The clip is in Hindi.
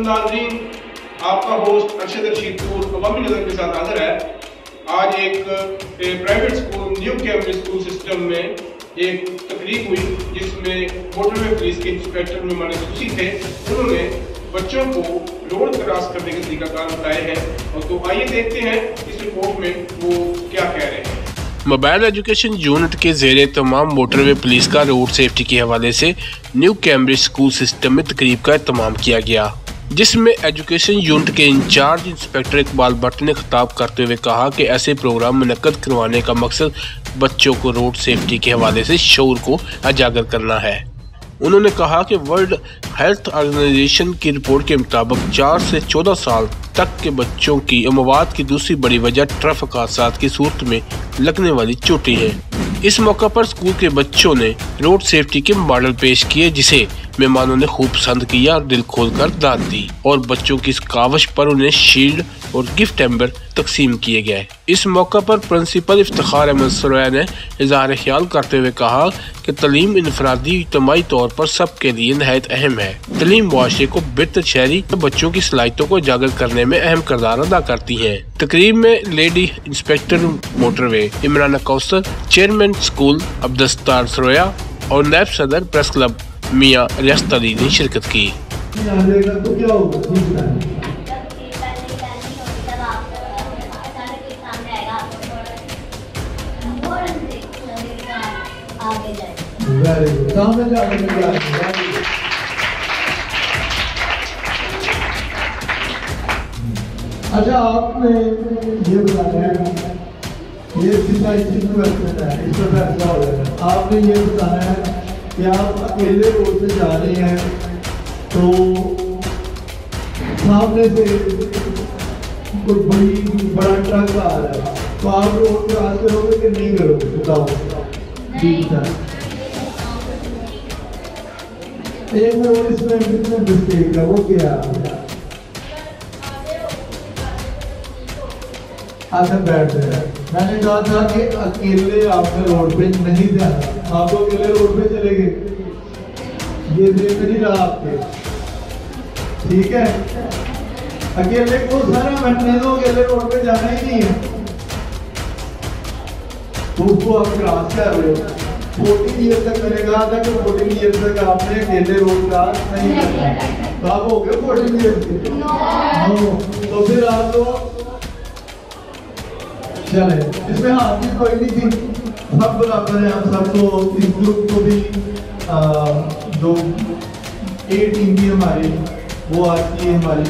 नाज़रीन, आपका होस्ट अरशद रशीदपुर अवामी नज़र के साथ हाजिर है। आज एक private school new Cambridge school system में एक तकरीब हुई जिसमें मोटरवे पुलिस के इंस्पेक्टर मेहमान खुशी थे। उन्होंने बच्चों को रोड क्रॉस करने के तरीकाकार बताए हैं, और तो आइए देखते हैं इस रिपोर्ट में वो क्या कह रहे हैं। मोबाइल एजुकेशन यूनिट के ज़ेरे तमाम मोटरवे पुलिस का रोड सेफ्टी के हवाले से न्यू कैम्ब्रिज स्कूल सिस्टम में तकरीब का एहतमाम किया गया, जिसमें एजुकेशन यूनिट के इंचार्ज इंस्पेक्टर इकबाल भट्ट ने खिताब करते हुए कहा कि ऐसे प्रोग्राम मुनक्कद करवाने का मकसद बच्चों को रोड सेफ्टी के हवाले से शऊर को उजागर करना है। उन्होंने कहा कि वर्ल्ड हेल्थ ऑर्गेनाइजेशन की रिपोर्ट के मुताबिक 4 से 14 साल तक के बच्चों की अमवात की दूसरी बड़ी वजह ट्रैफिक हादसात की सूरत में लगने वाली चोटें है। इस मौका पर स्कूल के बच्चों ने रोड सेफ्टी के मॉडल पेश किए, जिसे मेहमानों ने खूब पसंद किया और दिल खोल कर दाद दी, और बच्चों की इस काविश पर उन्हें शील्ड और गिफ्ट हैम्बर तकसीम किए गए। इस मौका पर प्रिंसिपल इफ्तिखार अहमद सरोया ने इज़हार ख्याल करते हुए कहा कि तलीम इनफरादी इज्तिमाई तौर पर सबके लिए नहायत अहम है। तलीम मुआशरे को बेहतर शहरी बच्चों की सलाहियतों को उजागर करने में अहम किरदार अदा करती है। तकरीब में lady inspector motorway Imran Kausar, chairman school Abdulsattar Saroya और नायब सदर प्रेस क्लब मियाँ रियासत अली ने शिरकत की। अच्छा, आपने ये बताया ये कितना है, इस पर फैसला हो जाएगा। आपने ये बताया है कि आप अकेले रोड पे जा रहे हैं तो सामने से कोई बड़ा ट्रक आ रहा है, तो आप रोड क्रॉस करोगे कि नहीं करोगे? बताओ। एक मिनट, इसमें मिस्टेक है, वो क्या है? अच्छा, बैठ गया। मैंने कहा था कि अकेले आपने रोड पे नहीं जाना, आप अकेले रोड पे चले गए, ये देख नहीं रहा आपके, ठीक है? अकेले को सारा बैठने दो, अकेले रोड पे जाना ही नहीं है, तो उसको आप क्रॉस कर रहे हो। 14 ईयर तक मैंने कहा था कि 14 ईयर तक आपने अकेले रोड क्रॉस नहीं करना, तो आप हो गए 14 ईयर के? नो। तो फिर आप लोग चले, इसमें हाथ की कोई नहीं थी, सब बराबर है। हम सबको, इस ग्रुप को भी जो A टीम भी हमारी वो आती है हमारी।